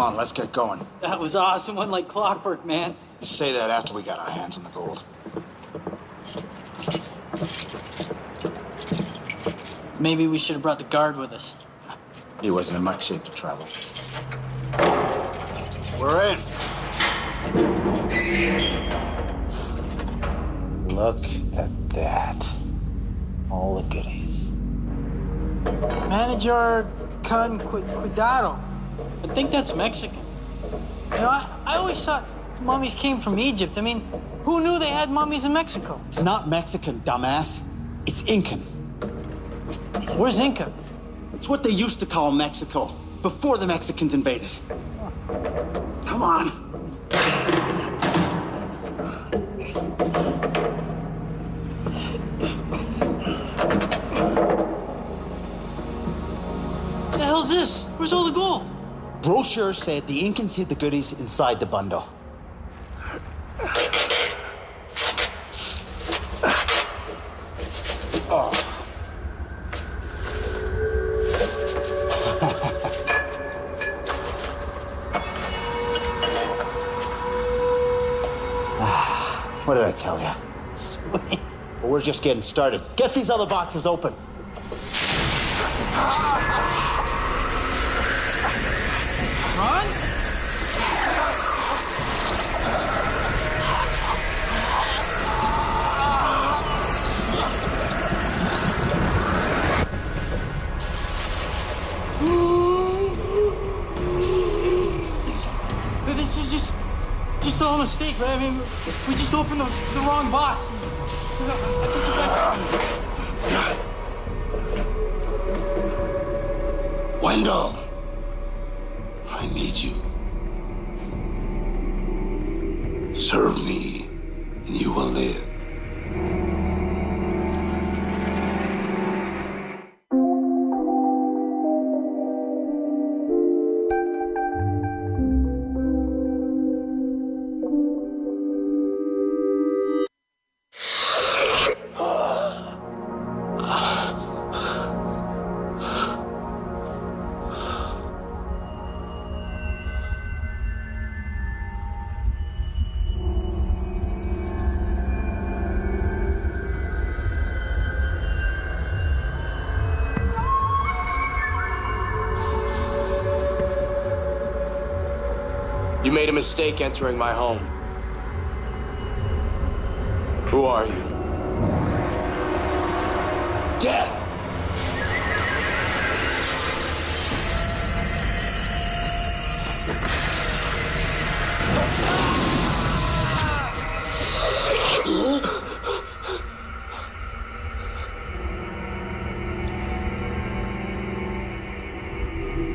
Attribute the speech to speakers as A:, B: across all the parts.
A: on, let's get going.
B: That was awesome. Went like clockwork, man.
A: Say that after we got our hands on the gold.
B: Maybe we should have brought the guard with us.
A: He wasn't in much shape to travel. We're in. Look at that. All the goodies.
B: Manager con cuidado. I think that's Mexican. You know, I always thought mummies came from Egypt. I mean, who knew they had mummies in Mexico?
A: It's not Mexican, dumbass. It's Incan.
B: Where's Inca?
A: It's what they used to call Mexico before the Mexicans invaded. Come on.
B: What the hell's this? Where's all the gold?
A: Brochures said the Incans hid the goodies inside the bundle. Oh. What did I tell you?
B: Sweet.
A: Well, we're just getting started. Get these other boxes open.
B: Ron? This is just all a mistake, right? I mean, we just opened the wrong box.
C: Wendell, I need you. Serve me, and you will live.
D: You made a mistake entering my home. Who are you?
C: Death!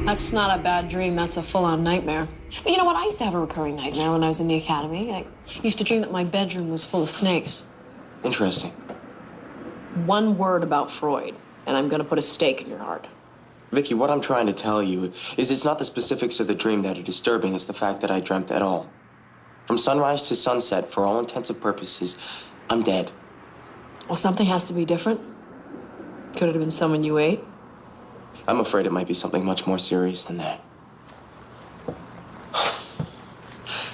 E: That's not a bad dream. That's a full-on nightmare. But you know what? I used to have a recurring nightmare when I was in the academy. I used to dream that my bedroom was full of snakes.
D: Interesting.
E: One word about Freud, and I'm going to put a stake in your heart.
D: Vicky, what I'm trying to tell you is it's not the specifics of the dream that are disturbing. It's the fact that I dreamt at all. From sunrise to sunset, for all intents and purposes, I'm dead.
E: Well, something has to be different. Could it have been someone you ate?
D: I'm afraid it might be something much more serious than that.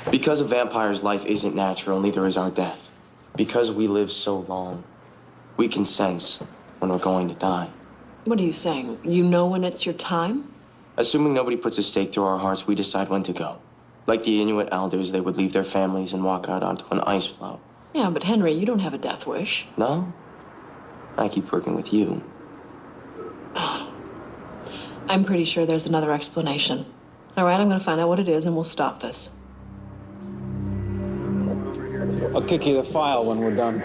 D: Because a vampire's life isn't natural, neither is our death. Because we live so long, we can sense when we're going to die.
E: What are you saying? You know when it's your time?
D: Assuming nobody puts a stake through our hearts, we decide when to go. Like the Inuit elders, they would leave their families and walk out onto an ice floe.
E: Yeah, but Henry, you don't have a death wish.
D: No? I keep working with you.
E: I'm pretty sure there's another explanation. All right, I'm going to find out what it is, and we'll stop this.
F: I'll kick you the file when we're done.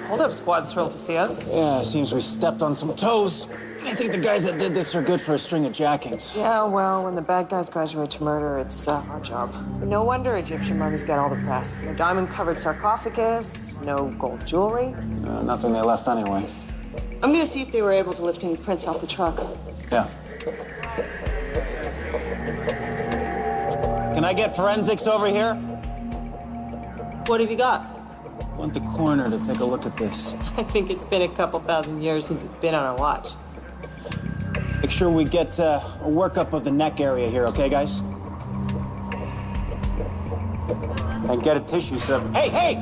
G: Hold up, squad's thrilled to see us.
F: Yeah, seems we stepped on some toes. I think the guys that did this are good for a string of jackings.
G: Yeah, well, when the bad guys graduate to murder, it's our job. No wonder Egyptian mummies get all the press. No diamond-covered sarcophagus, no gold jewelry.
F: Nothing they left anyway.
G: I'm gonna see if they were able to lift any prints off the truck.
F: Yeah. Can I get forensics over here?
G: What have you got?
F: I want the coroner to take a look at this.
G: I think it's been a couple thousand years since it's been on our watch.
F: Make sure we get a workup of the neck area here, okay, guys? And get a tissue, sir. Hey, hey!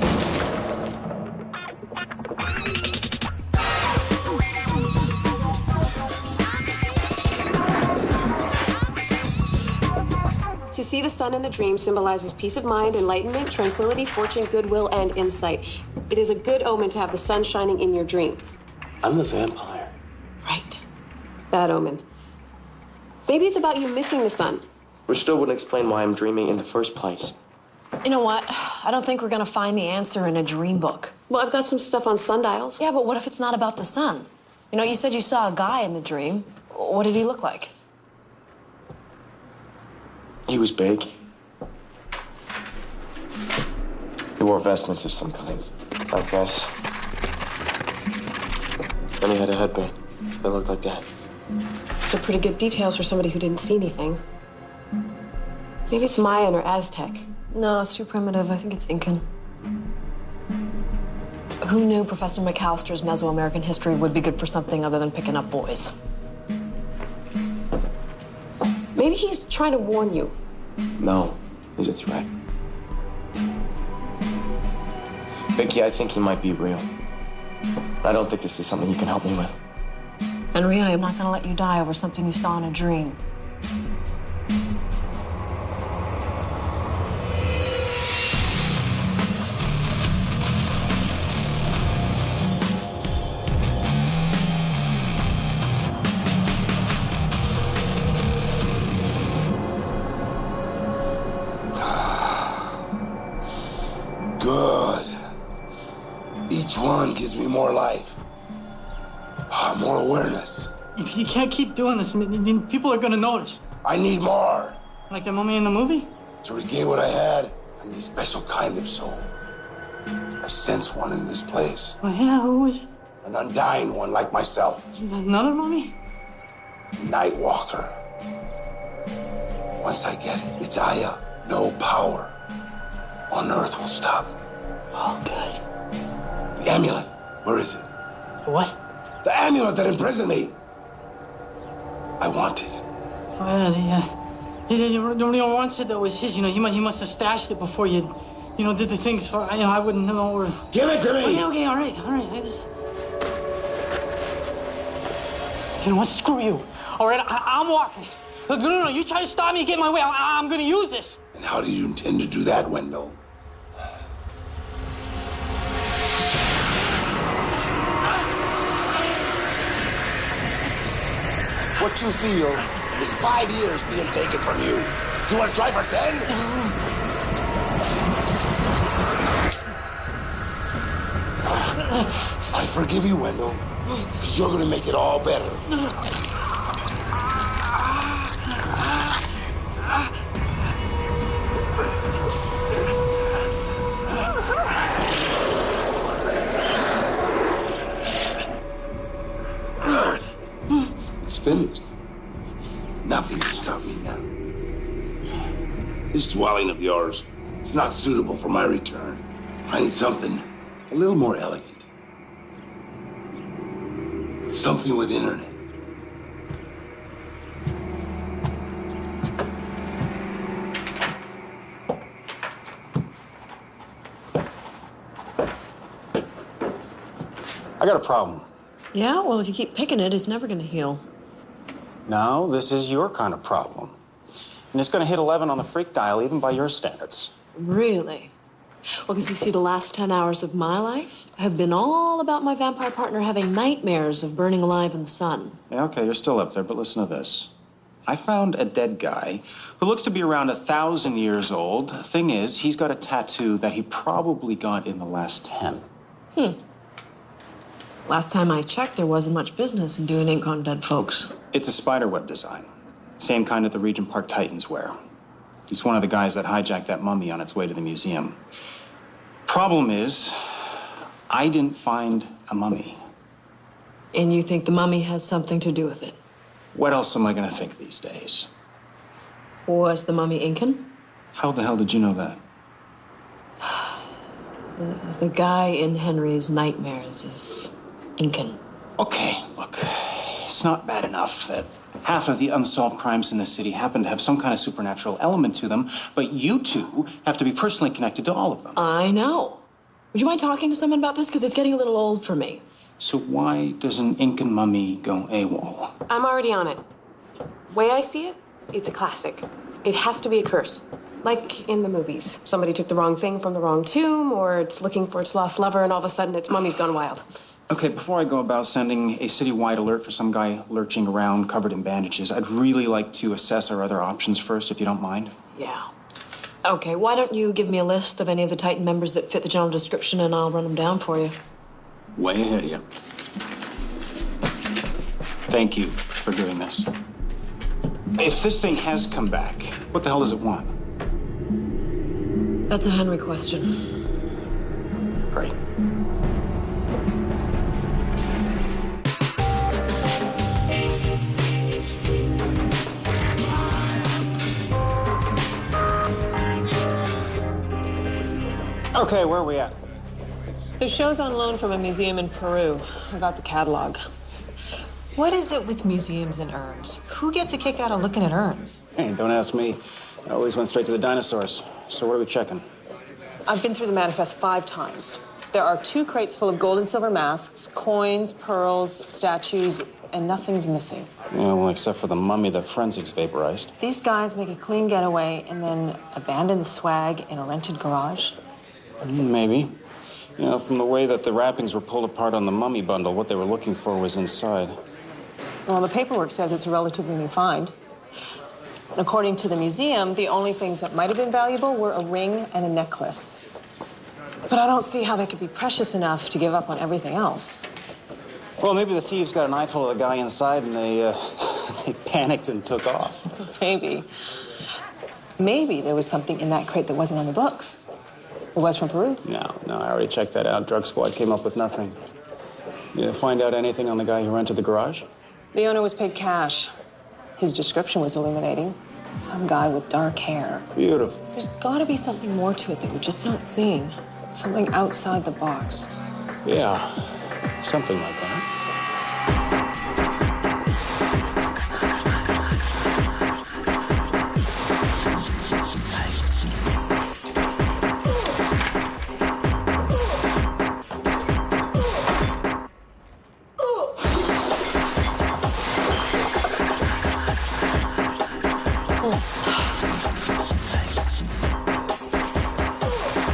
H: To see the sun in the dream symbolizes peace of mind, enlightenment, tranquility, fortune, goodwill, and insight. It is a good omen to have the sun shining in your dream.
D: I'm a vampire.
H: Right. Bad omen. Maybe it's about you missing the sun.
D: Which still wouldn't explain why I'm dreaming in the first place.
E: You know what? I don't think we're gonna find the answer in a dream book.
H: Well, I've got some stuff on sundials.
E: Yeah, but what if it's not about the sun? You know, you said you saw a guy in the dream. What did he look like?
D: He was big. He wore vestments of some kind, I guess. And he had a headband that looked like that.
H: So pretty good details for somebody who didn't see anything. Maybe it's Mayan or Aztec.
E: No, it's too primitive. I think it's Incan. Who knew Professor McAllister's Mesoamerican history would be good for something other than picking up boys?
H: Maybe he's trying to warn you.
D: No, he's a threat. Vicky, I think he might be real. I don't think this is something you can help me with.
E: Henry, I am not gonna let you die over something you saw in a dream.
C: Good. Each one gives me more life. More awareness.
B: You can't keep doing this. I mean, people are gonna notice.
C: I need more.
B: Like the mummy in the movie?
C: To regain what I had, I need a special kind of soul. I sense one in this place.
B: Oh, yeah, who is it?
C: An undying one like myself.
B: Another mummy?
C: Night Walker. Once I get its aya, no power on earth will stop me.
B: Oh, good.
C: The amulet, where is it?
B: What?
C: The amulet that imprisoned me. I want it.
B: Oh, yeah. The only one said that was his. You know, he must have stashed it before you did the thing. So I wouldn't know where.
C: Give it to me.
B: Okay, all right. You know what? Screw you. All right, I'm walking. Look, no. You try to stop me and get in my way. I'm gonna use this.
C: And how do you intend to do that, Wendell? What you feel is 5 years being taken from you. You want to try for 10? I forgive you, Wendell, because you're going to make it all better. It's finished. Nothing can stop me now. This dwelling of yours, it's not suitable for my return. I need something a little more elegant. Something with internet.
F: I got a problem.
E: Yeah, well, if you keep picking it, it's never gonna heal.
F: No, this is your kind of problem. And it's gonna hit 11 on the freak dial, even by your standards.
E: Really? Well, because you see, the last 10 hours of my life have been all about my vampire partner having nightmares of burning alive in the sun.
F: Yeah, okay, you're still up there, but listen to this. I found a dead guy who looks to be around 1,000 years old. Thing is, he's got a tattoo that he probably got in the last 10.
E: Last time I checked, there wasn't much business in doing ink on dead folks.
F: It's a spiderweb design. Same kind that the Regent Park Titans wear. He's one of the guys that hijacked that mummy on its way to the museum. Problem is, I didn't find a mummy.
E: And you think the mummy has something to do with it?
F: What else am I gonna think these days?
E: Was the mummy Incan?
F: How the hell did you know that?
E: The guy in Henry's nightmares is Incan.
F: Okay, look, it's not bad enough that half of the unsolved crimes in the city happen to have some kind of supernatural element to them, but you two have to be personally connected to all of them.
E: I know. Would you mind talking to someone about this? Because it's getting a little old for me.
F: So why does an Incan mummy go AWOL?
H: I'm already on it. Way I see it, it's a classic. It has to be a curse. Like in the movies. Somebody took the wrong thing from the wrong tomb, or it's looking for its lost lover, and all of a sudden its mummy's gone wild.
F: Okay, before I go about sending a citywide alert for some guy lurching around covered in bandages, I'd really like to assess our other options first, if you don't mind.
E: Yeah. Okay, why don't you give me a list of any of the Titan members that fit the general description, and I'll run them down for you.
C: Way ahead of you.
F: Thank you for doing this. If this thing has come back, what the hell does it want?
E: That's a Henry question.
F: Great. Okay, where are we at?
G: The show's on loan from a museum in Peru. I got the catalog.
I: What is it with museums and urns? Who gets a kick out of looking at urns?
F: Hey, don't ask me. I always went straight to the dinosaurs. So what are we checking?
G: I've been through the manifest 5 times. There are 2 crates full of gold and silver masks, coins, pearls, statues, and nothing's missing.
F: Yeah, well, except for the mummy that forensics vaporized.
G: These guys make a clean getaway and then abandon the swag in a rented garage.
F: Maybe. You know, from the way that the wrappings were pulled apart on the mummy bundle, what they were looking for was inside.
G: Well, the paperwork says it's a relatively new find. According to the museum, the only things that might have been valuable were a ring and a necklace. But I don't see how they could be precious enough to give up on everything else.
F: Well, maybe the thieves got an eyeful of the guy inside and they they panicked and took off.
G: Maybe. Maybe there was something in that crate that wasn't on the books. It was from Peru.
F: No, I already checked that out. Drug squad came up with nothing. You find out anything on the guy who rented the garage?
G: The owner was paid cash. His description was illuminating. Some guy with dark hair.
F: Beautiful.
G: There's gotta be something more to it that we're just not seeing. Something outside the box.
F: Yeah, something like that.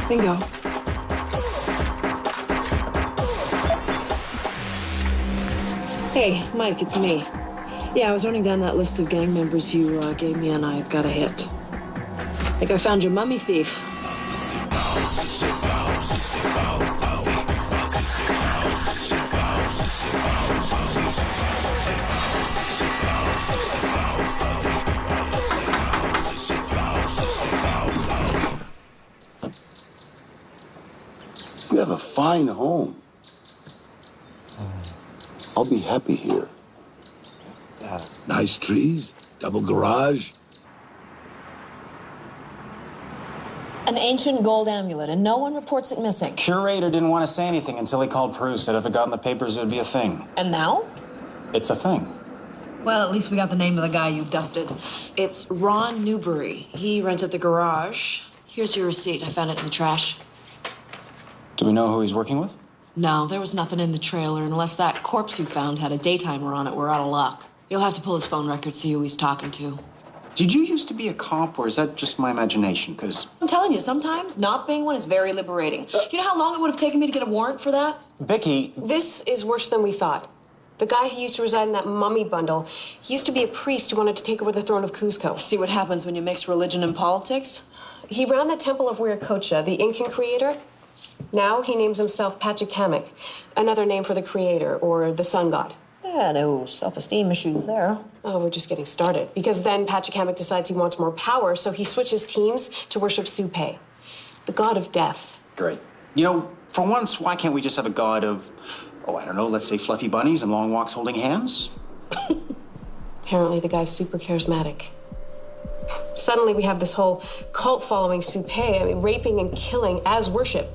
E: Bingo. Hey, Mike, it's me. Yeah, I was running down that list of gang members you gave me, and I've got a hit. I think I found your mummy thief.
C: You have a fine home. I'll be happy here. Nice trees, double garage.
E: An ancient gold amulet, and no one reports it missing.
F: Curator didn't want to say anything until he called Peru, said if it got in the papers, it would be a thing.
E: And now?
F: It's a thing.
E: Well, at least we got the name of the guy you dusted. It's Ron Newbury. He rented the garage. Here's your receipt. I found it in the trash.
F: Do we know who he's working with?
E: No, there was nothing in the trailer. Unless that corpse you found had a daytimer on it, we're out of luck. You'll have to pull his phone records, see who he's talking to.
F: Did you used to be a cop, or is that just my imagination? Because
E: I'm telling you, sometimes not being one is very liberating. Do you know how long it would have taken me to get a warrant for that?
F: Vicky,
H: This is worse than we thought. The guy who used to reside in that mummy bundle, he used to be a priest who wanted to take over the throne of Cuzco.
E: See what happens when you mix religion and politics?
H: He ran the temple of Huiracocha, the Incan creator. Now he names himself Pachacamac, another name for the creator or the sun god.
E: Yeah, no self-esteem issues there.
H: Oh, we're just getting started. Because then Pachacamac decides he wants more power, so he switches teams to worship Supe, the god of death.
F: great. You know, for once, why can't we just have a god of, oh, I don't know, let's say fluffy bunnies and long walks holding hands?
H: Apparently the guy's super charismatic. Suddenly we have this whole cult following Supe, raping and killing as worship.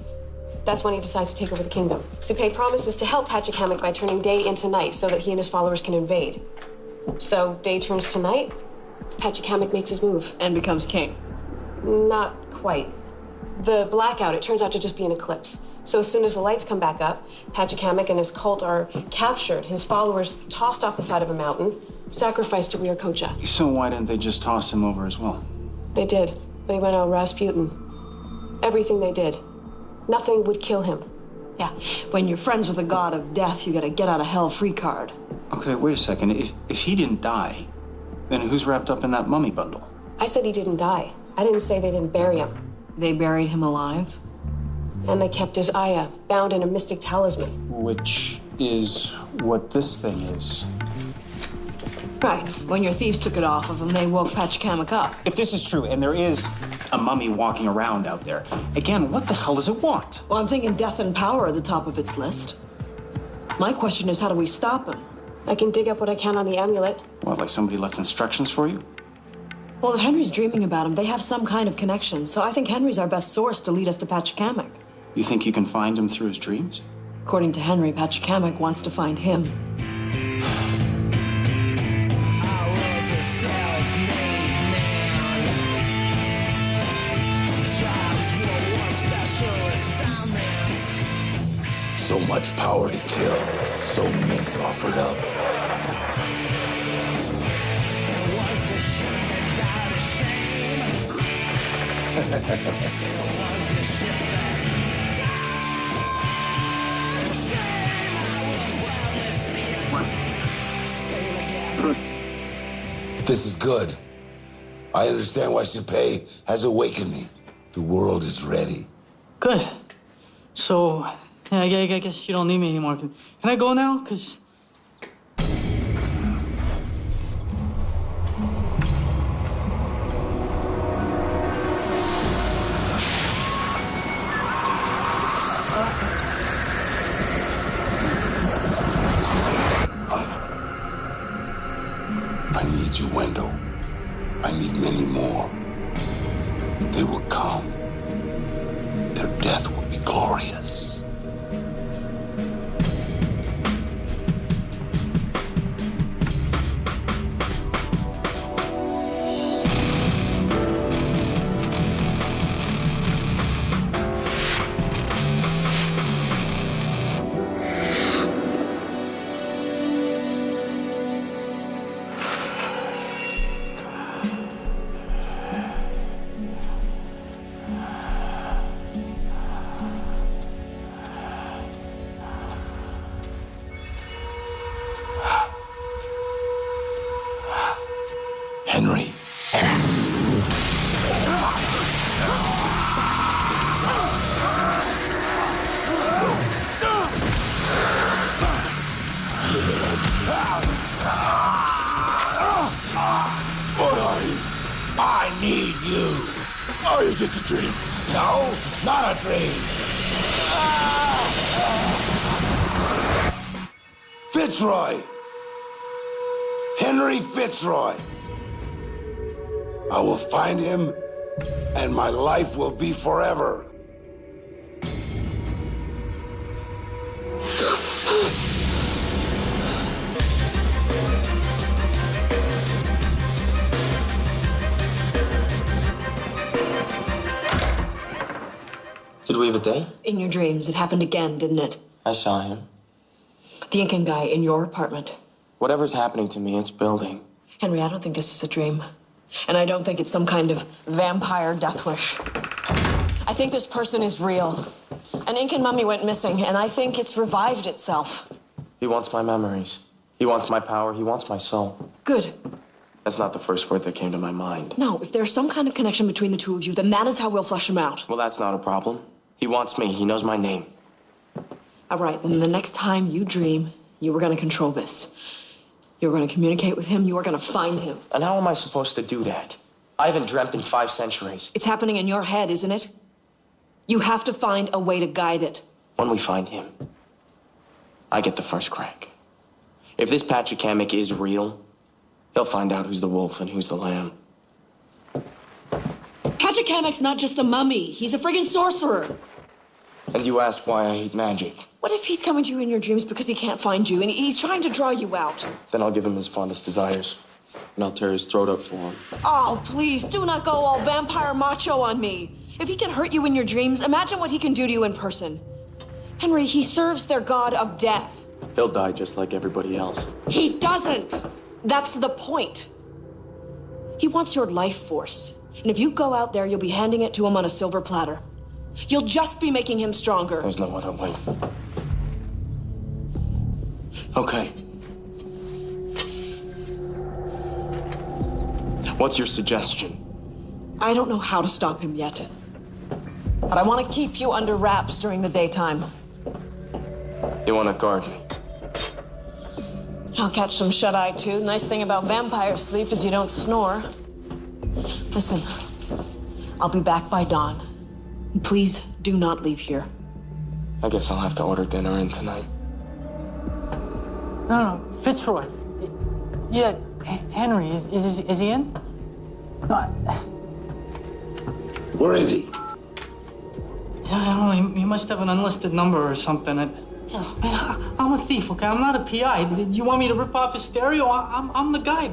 H: That's when he decides to take over the kingdom. Supe promises to help Pachacamac by turning day into night so that he and his followers can invade. So day turns to night, Pachacamac makes his move.
E: And becomes king.
H: Not quite. The blackout, it turns out to just be an eclipse. So as soon as the lights come back up, Pachacamac and his cult are captured, his followers tossed off the side of a mountain, sacrificed to Viracocha.
F: So why didn't they just toss him over as well?
H: They did, but he went on Rasputin. Everything they did. Nothing would kill him.
E: Yeah, when you're friends with a god of death, you get a get out of hell free card.
F: Okay, wait a second. If he didn't die, then who's wrapped up in that mummy bundle?
H: I said he didn't die. I didn't say they didn't bury him.
E: They buried him alive?
H: And they kept his Aya bound in a mystic talisman.
F: Which is what this thing is.
E: Right. When your thieves took it off of him, they woke Pachacamac up.
F: If this is true, and there is a mummy walking around out there, again, what the hell does it want?
E: Well, I'm thinking death and power are the top of its list. My question is, how do we stop him?
H: I can dig up what I can on the amulet.
F: What, like somebody left instructions for you?
E: Well, if Henry's dreaming about him, they have some kind of connection. So I think Henry's our best source to lead us to Pachacamac.
F: You think you can find him through his dreams?
E: According to Henry, Pachacamac wants to find him.
C: So much power to kill, so many offered up. This is good. I understand why Shipei has awakened me. The world is ready.
B: Good. So, yeah, I guess you don't need me anymore. Can I go now? Because...
C: I need you, Wendell. I need many more. They will come. Their death will be glorious. Henry. What are you? I need you. Are you just a dream? No, not a dream. Fitzroy. Henry Fitzroy. I will find him, and my life will be forever.
D: Did we have a date?
E: In your dreams, it happened again, didn't it?
D: I saw him.
E: The Incan guy in your apartment.
D: Whatever's happening to me, it's building.
E: Henry, I don't think this is a dream. And I don't think it's some kind of vampire death wish. I think this person is real. An Incan mummy went missing, and I think it's revived itself.
D: He wants my memories. He wants my power. He wants my soul.
E: Good.
D: That's not the first word that came to my mind.
E: No, if there's some kind of connection between the two of you, then that is how we'll flesh him out.
D: Well, that's not a problem. He wants me. He knows my name.
E: All right, and the next time you dream, you were going to control this. You're going to communicate with him. You are going to find him.
D: And how am I supposed to do that? I haven't dreamt in 5 centuries.
E: It's happening in your head, isn't it? You have to find a way to guide it.
D: When we find him, I get the first crack. If this Pachacamac is real, he'll find out who's the wolf and who's the lamb.
E: Pachacamac's not just a mummy. He's a friggin' sorcerer.
D: And you ask why I hate magic.
E: What if he's coming to you in your dreams because he can't find you and he's trying to draw you out?
D: Then I'll give him his fondest desires. And I'll tear his throat up for him.
E: Oh, please, do not go all vampire macho on me. If he can hurt you in your dreams, imagine what he can do to you in person. Henry, he serves their god of death.
D: He'll die just like everybody else.
E: He doesn't. That's the point. He wants your life force. And if you go out there, you'll be handing it to him on a silver platter. You'll just be making him stronger.
D: There's no other way. Okay. What's your suggestion?
E: I don't know how to stop him yet. But I want to keep you under wraps during the daytime.
D: You want to guard me?
E: I'll catch some shut-eye too. The nice thing about vampire sleep is you don't snore. Listen, I'll be back by dawn. Please do not leave here.
D: I guess I'll have to order dinner in tonight.
B: No, Fitzroy. Yeah, Henry, is he in? No,
C: Where is he?
B: I don't know, he must have an unlisted number or something. Man, I'm a thief, okay? I'm not a PI. You want me to rip off his stereo? I'm the guy.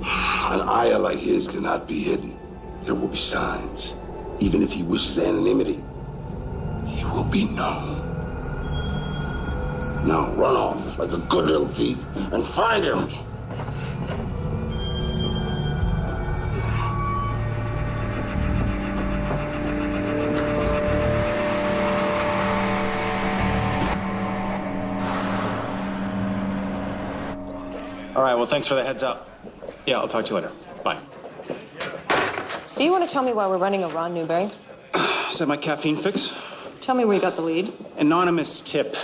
C: An ire like his cannot be hidden. There will be signs. Even if he wishes anonymity, he will be known. Now run off like a good little thief and find him.
E: Okay.
F: All right, well, thanks for the heads up. Yeah, I'll talk to you later. Bye.
G: So you want to tell me why we're running a Ron Newberry?
F: Is that my caffeine fix?
G: Tell me where you got the lead.
F: Anonymous tip.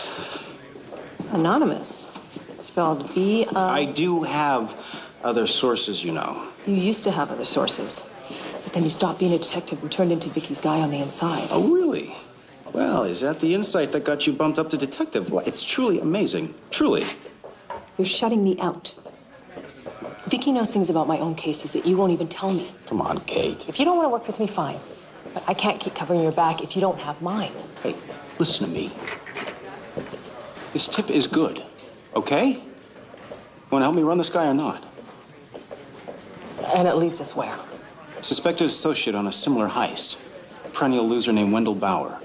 G: Anonymous. Spelled B.
F: I do have other sources, you know.
G: You used to have other sources. But then you stopped being a detective and turned into Vicky's guy on the inside.
F: Oh, really? Well, is that the insight that got you bumped up to detective? Well, it's truly amazing. Truly.
G: You're shutting me out. Vicky knows things about my own cases that you won't even tell me.
F: Come on, Kate.
G: If you don't want to work with me, fine. But I can't keep covering your back if you don't have mine.
F: Hey, listen to me. This tip is good, okay? You want to help me run this guy or not?
G: And it leads us where?
F: Suspected associate on a similar heist. A perennial loser named Wendell Bauer.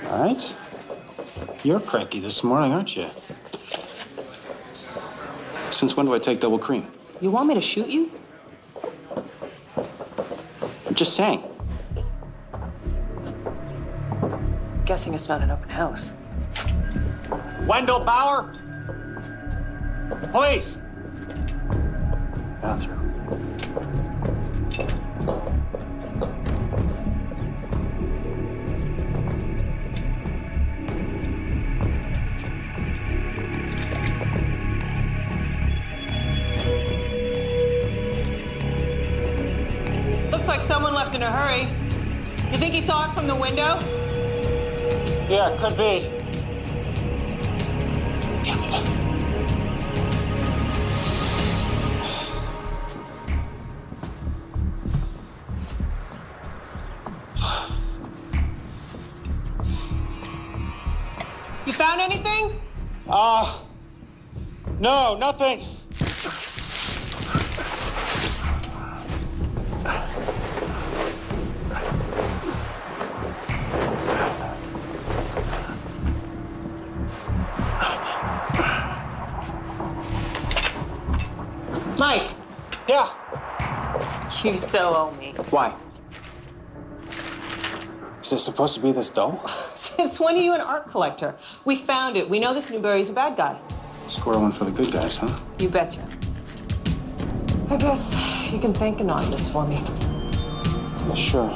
F: All right? You're cranky this morning, aren't you? Since when do I take double cream?
G: You want me to shoot you?
F: I'm just saying.
G: Guessing it's not an open house.
F: Wendell Bauer? Police! Answer.
G: Looks like someone left in a hurry. You think he saw us from the window?
F: Yeah, could be.
G: You found anything?
F: No, nothing.
G: Mike.
F: Yeah.
G: You so owe me.
F: Why? Is it supposed to be this dull?
G: Since when are you an art collector? We found it. We know this Newberry's a bad guy.
F: Score one for the good guys, huh?
G: You betcha. I guess you can thank Anonymous for me.
F: Yeah, sure.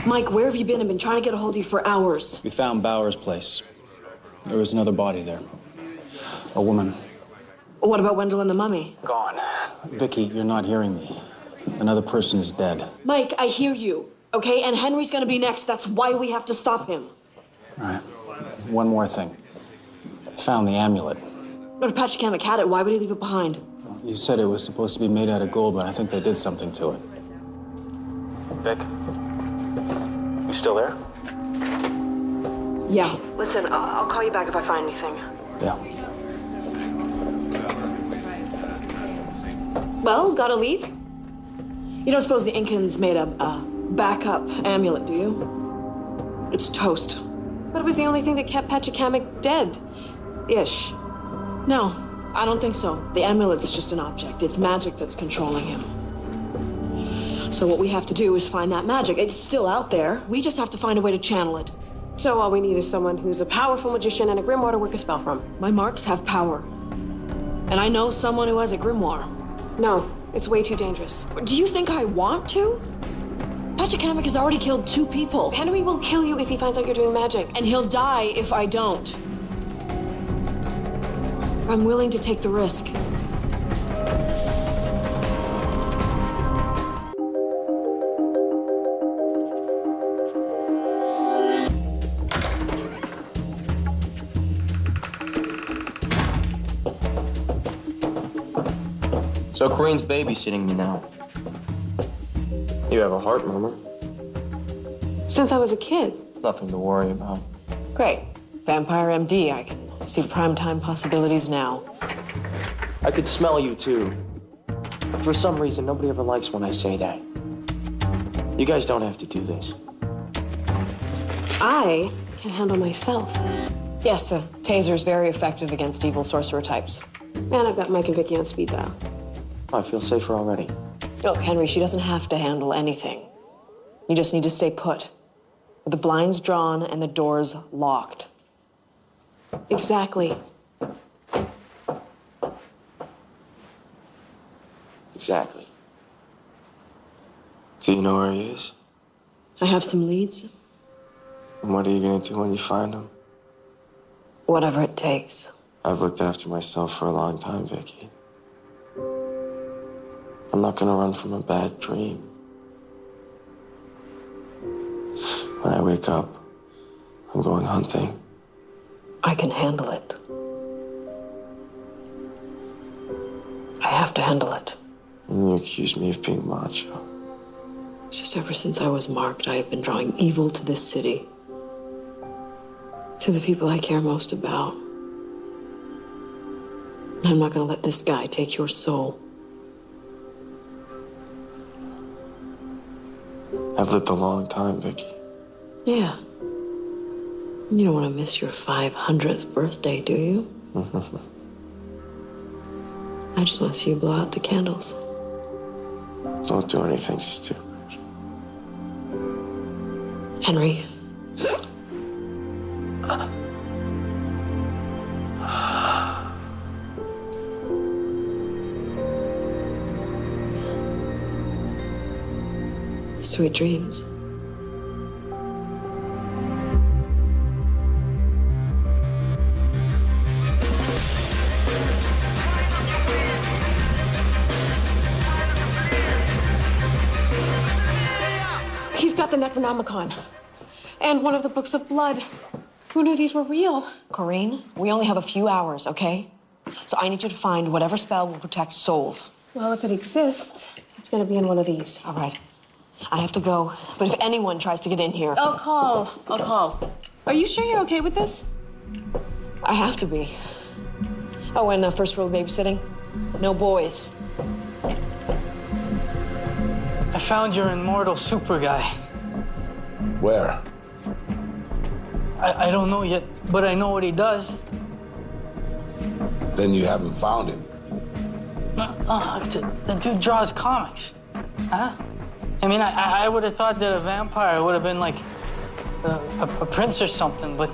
E: Mike, where have you been? I've been trying to get a hold of you for hours.
F: We found Bauer's place. There was another body there. A woman.
E: What about Wendell and the mummy?
F: Gone. Vicky, you're not hearing me. Another person is dead.
E: Mike, I hear you, okay? And Henry's gonna be next. That's why we have to stop him.
F: All right. One more thing. Found the amulet.
E: But if Pachacamac had it, why would he leave it behind?
F: You said it was supposed to be made out of gold, but I think they did something to it.
J: Vic? You still there?
E: Yeah. Listen, I'll call you back if I find anything.
F: Yeah.
H: Well, got a lead?
E: You don't suppose the Incans made a backup amulet, do you? It's toast.
H: But it was the only thing that kept Pachacamac dead-ish.
E: No, I don't think so. The amulet's just an object. It's magic that's controlling him. So what we have to do is find that magic. It's still out there. We just have to find a way to channel it.
H: So all we need is someone who's a powerful magician and a grimoire to work a spell from.
E: My marks have power. And I know someone who has a grimoire.
H: No, it's way too dangerous.
E: Do you think I want to? Pachacamac has already killed 2 people.
H: Henry will kill you if he finds out you're doing magic.
E: And he'll die if I don't. I'm willing to take the risk.
D: So Corinne's babysitting me now. You have a heart murmur.
H: Since I was a kid.
D: Nothing to worry about.
E: Great. Vampire MD, I can see primetime possibilities now.
D: I could smell you, too. For some reason, nobody ever likes when I say that. You guys don't have to do this.
H: I can handle myself.
E: Yes, the taser's very effective against evil sorcerer types.
H: And I've got Mike and Vicky on speed dial.
D: I feel safer already.
E: Look, Henry, she doesn't have to handle anything. You just need to stay put. With the blinds drawn and the doors locked.
H: Exactly.
D: Exactly. Do you know where he is?
E: I have some leads.
D: And what are you gonna do when you find him?
E: Whatever it takes.
D: I've looked after myself for a long time, Vicky. I'm not gonna run from a bad dream. When I wake up, I'm going hunting.
E: I can handle it. I have to handle it.
D: And you accuse me of being macho.
E: It's just ever since I was marked, I have been drawing evil to this city. To the people I care most about. I'm not gonna let this guy take your soul.
D: I've lived a long time, Vicky.
E: Yeah. You don't want to miss your 500th birthday, do you? I just want to see you blow out the candles.
D: Don't do anything stupid.
E: Henry. Sweet dreams.
H: He's got the Necronomicon. And one of the books of blood. Who knew these were real?
E: Corinne, we only have a few hours, okay? So I need you to find whatever spell will protect souls.
H: Well, if it exists, it's gonna be in one of these.
E: All right. I have to go, but if anyone tries to get in here...
H: I'll call. Are you sure you're okay with this?
E: I have to be. Oh, and first rule of babysitting, no boys.
B: I found your immortal super guy.
C: Where?
B: I don't know yet, but I know what he does.
C: Then you haven't found him.
B: The dude draws comics. Huh? I mean, I would have thought that a vampire would have been like a prince or something, but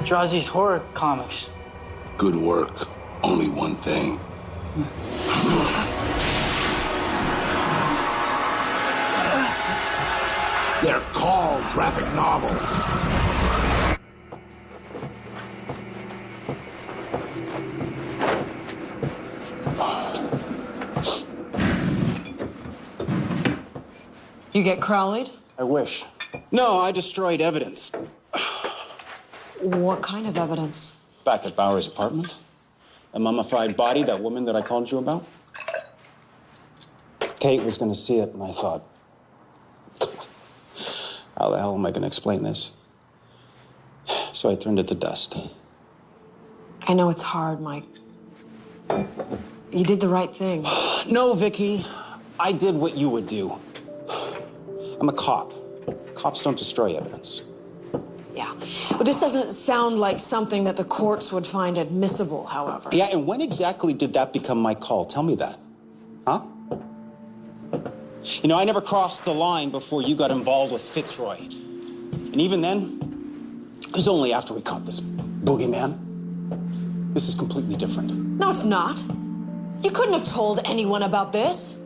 B: draws these horror comics.
C: Good work. Only one thing. They're called graphic novels.
E: You get Crowley'd?
F: I wish. No, I destroyed evidence.
E: What kind of evidence?
F: Back at Bowery's apartment. A mummified body, that woman that I called you about? Kate was gonna see it, and I thought, how the hell am I gonna explain this? So I turned it to dust.
E: I know it's hard, Mike. You did the right thing.
F: No, Vicky. I did what you would do. I'm a cop. Cops don't destroy evidence.
E: Yeah. But this doesn't sound like something that the courts would find admissible, however.
F: Yeah, and when exactly did that become my call? Tell me that. Huh? You know, I never crossed the line before you got involved with Fitzroy. And even then, it was only after we caught this boogeyman. This is completely different.
E: No, it's not. You couldn't have told anyone about this.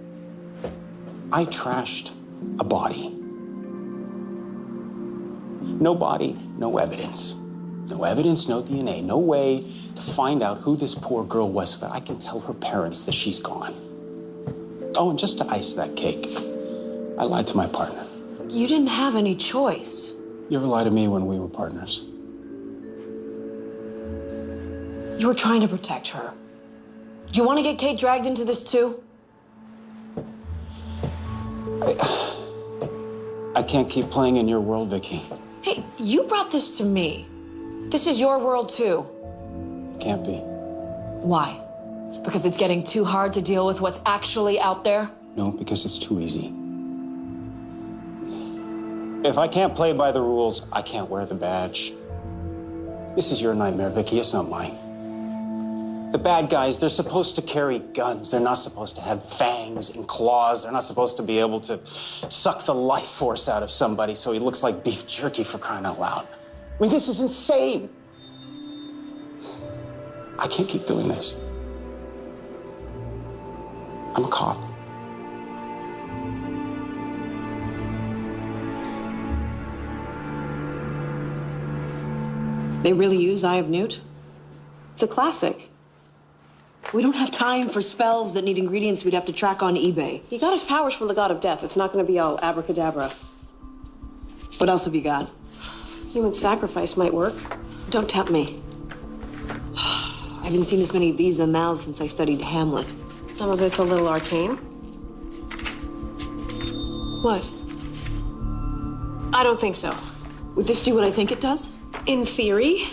F: I trashed a body. No body, no evidence. No evidence, no DNA, no way to find out who this poor girl was so that I can tell her parents that she's gone. Oh, and just to ice that cake, I lied to my partner.
E: You didn't have any choice.
F: You ever lie to me when we were partners?
E: You were trying to protect her. Do you want to get Kate dragged into this too?
F: I can't keep playing in your world, Vicky.
E: Hey, you brought this to me. This is your world too.
F: It can't be.
E: Why? Because it's getting too hard to deal with what's actually out there?
F: No, because it's too easy. If I can't play by the rules, I can't wear the badge. This is your nightmare, Vicky. It's not mine. The bad guys, they're supposed to carry guns. They're not supposed to have fangs and claws. They're not supposed to be able to suck the life force out of somebody so he looks like beef jerky, for crying out loud. I mean, this is insane. I can't keep doing this. I'm a cop.
E: They really use Eye of Newt?
H: It's a classic.
E: We don't have time for spells that need ingredients we'd have to track on eBay.
H: He got his powers from the god of death. It's not going to be all abracadabra.
E: What else have you got?
H: Human sacrifice might work.
E: Don't tempt me. I haven't seen this many these and thous since I studied Hamlet.
H: Some of it's a little arcane. What? I don't think so.
E: Would this do what I think it does?
H: In theory.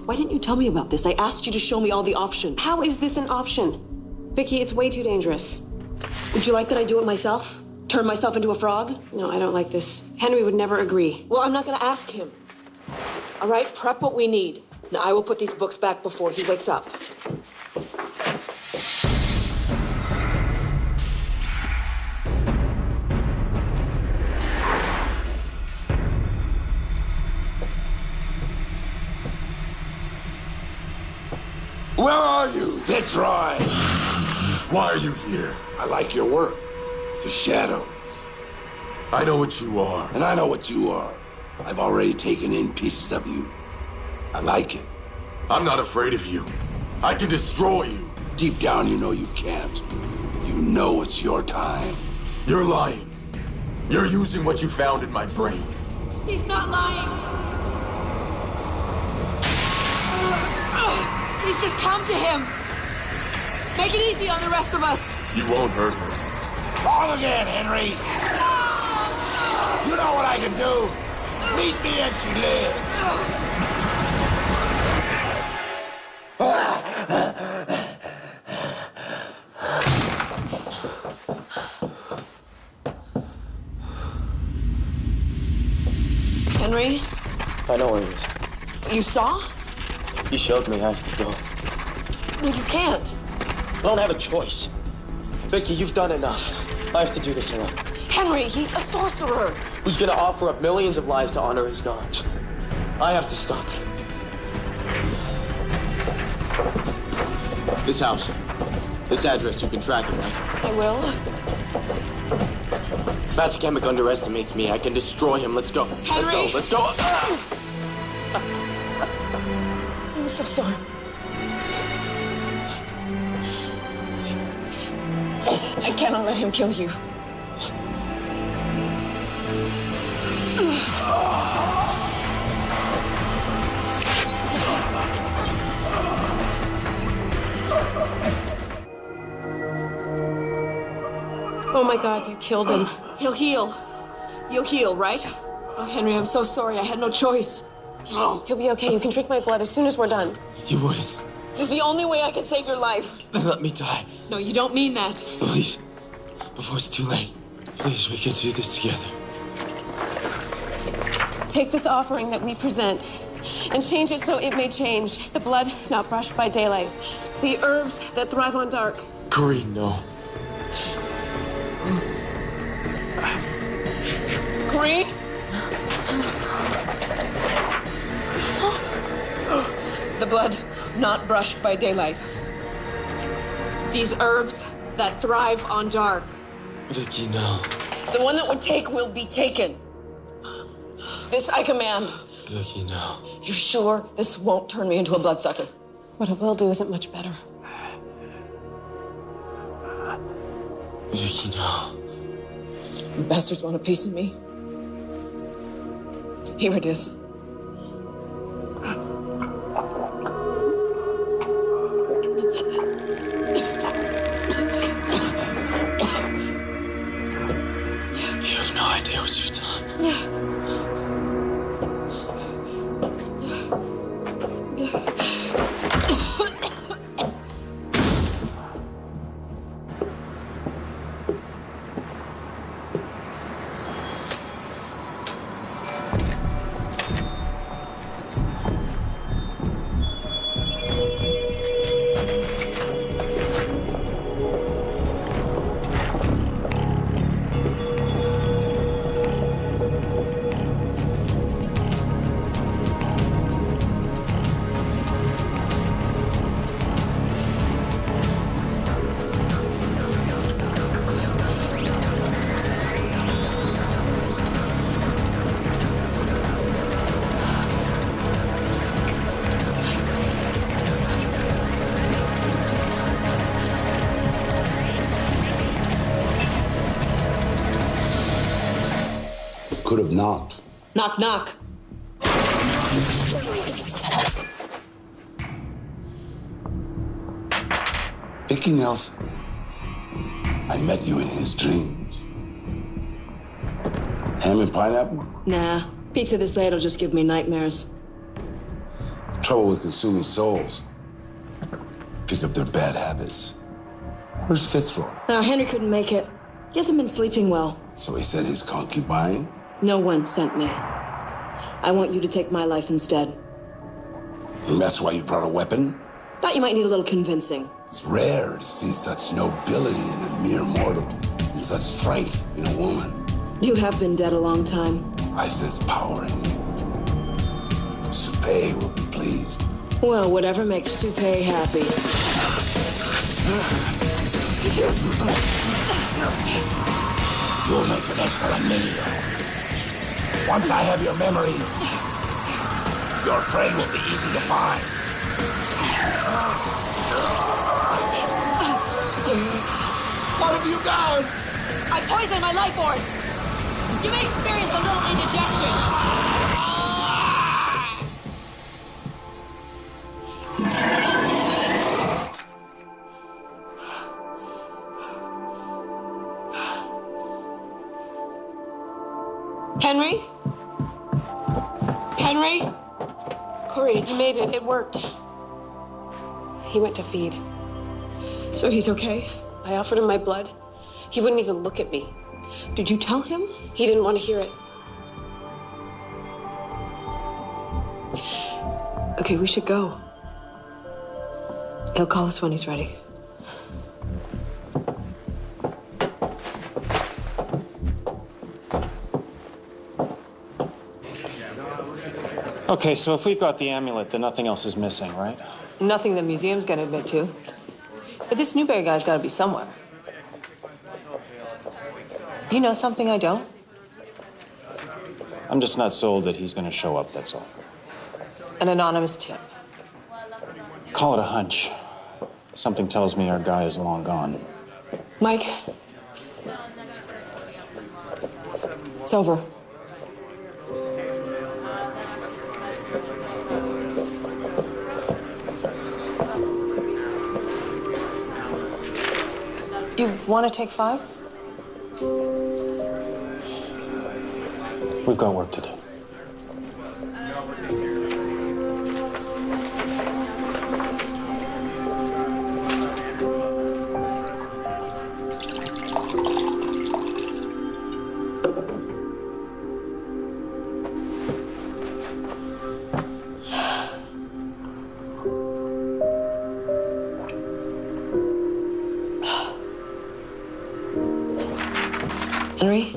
E: Why didn't you tell me about this? I asked you to show me all the options.
H: How is this an option? Vicky, it's way too dangerous.
E: Would you like that I do it myself? Turn myself into a frog?
H: No, I don't like this. Henry would never agree.
E: Well, I'm not gonna ask him. All right, prep what we need. Now, I will put these books back before he wakes up.
C: Where are you? Fitzroy! Why are you here? I like your work. The shadows. I know what you are. And I know what you are. I've already taken in pieces of you. I like it. I'm not afraid of you. I can destroy you. Deep down, you know you can't. You know it's your time. You're lying. You're using what you found in my brain.
E: He's not lying. Please just come to him. Make it easy on the rest of us.
C: You won't hurt her. All again, Henry. You know what I can do. Meet me and she lives.
E: Henry,
D: I know where he is.
E: you saw?
D: He showed me I have to go.
E: Well, you can't.
D: I don't have a choice. Vicky, you've done enough. I have to do this alone.
E: Henry, he's a sorcerer.
D: Who's gonna offer up millions of lives to honor his gods? I have to stop it. This house, this address, you can track it, right?
E: I will.
D: Magic Emic underestimates me. I can destroy him. Let's go. Let's go.
E: Henry!
D: Let's go.
E: I'm so sorry. I cannot let him kill you.
H: Oh my God, you killed him.
E: He'll heal. You'll heal, right? Oh, Henry, I'm so sorry. I had no choice.
H: He'll be okay. You can drink my blood as soon as we're done.
D: You wouldn't.
E: This is the only way I can save your life.
D: Then let me die.
E: No, you don't mean that.
D: Please. Before it's too late. Please, we can do this together.
H: Take this offering that we present and change it so it may change. The blood not brushed by daylight. The herbs that thrive on dark.
D: Corinne, no.
E: Corinne? The blood not brushed by daylight. These herbs that thrive on dark.
D: Vicky, no.
E: The one that would take will be taken. This I command.
D: Vicky, no.
E: You're sure this won't turn me into a bloodsucker?
H: What it will do isn't much better.
D: Vicky, no.
E: You bastards want a piece of me? Here it is.
D: You have no idea what you've done.
C: Could have knocked.
E: Knock, knock.
C: Vicky Nelson. I met you in his dreams. Ham and pineapple?
E: Nah. Pizza this late will just give me nightmares.
C: The trouble with consuming souls. Pick up their bad habits. Where's Fitzroy?
E: Henry couldn't make it. He hasn't been sleeping well.
C: So he said his concubine?
E: No one sent me. I want you to take my life instead.
C: And that's why you brought a weapon?
E: Thought you might need a little convincing.
C: It's rare to see such nobility in a mere mortal, and such strength in a woman.
E: You have been dead a long time.
C: I sense power in you. Supé will be pleased.
E: Well, whatever makes Supé happy.
C: You'll make an excellent meal. Once I have your memories, your prey will be easy to find. What have you done?
E: I poisoned my life force. You may experience a little indigestion. Henry? Henry? Corinne.
H: He made it. It worked. He went to feed.
E: So he's okay?
H: I offered him my blood. He wouldn't even look at me.
E: Did you tell him?
H: He didn't want to hear it.
E: Okay, we should go. He'll call us when he's ready.
F: Okay, so if we've got the amulet, then nothing else is missing, right?
G: Nothing the museum's gonna admit to. But this Newberry guy's gotta be somewhere. You know something I don't?
F: I'm just not sold that he's gonna show up, that's all.
G: An anonymous tip.
F: Call it a hunch. Something tells me our guy is long gone.
E: Mike. It's over.
G: You want to take 5?
J: We've got work to do.
E: Henry?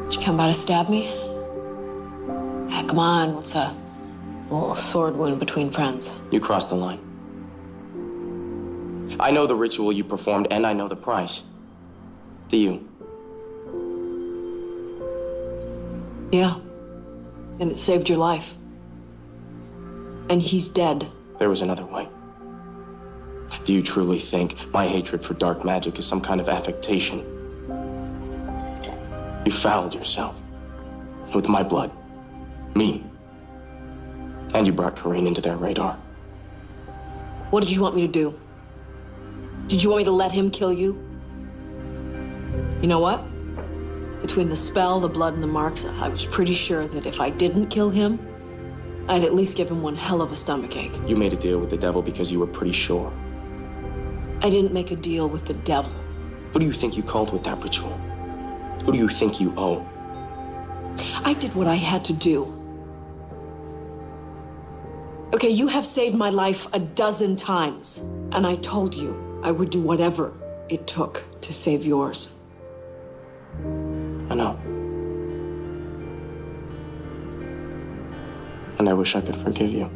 E: Did you come by to stab me? Yeah, come on, what's a little sword wound between friends?
D: You crossed the line. I know the ritual you performed, and I know the price. Do you?
E: Yeah, and it saved your life. And he's dead.
D: There was another way. Do you truly think my hatred for dark magic is some kind of affectation? You fouled yourself. With my blood. Me. And you brought Kareem into their radar.
E: What did you want me to do? Did you want me to let him kill you? You know what? Between the spell, the blood, and the marks, I was pretty sure that if I didn't kill him, I'd at least give him one hell of a stomachache.
D: You made a deal with the devil because you were pretty sure.
E: I didn't make a deal with the devil.
D: Who do you think you called with that ritual? Who do you think you owe?
E: I did what I had to do. Okay, you have saved my life a dozen times, and I told you I would do whatever it took to save yours.
D: I know. And I wish I could forgive you.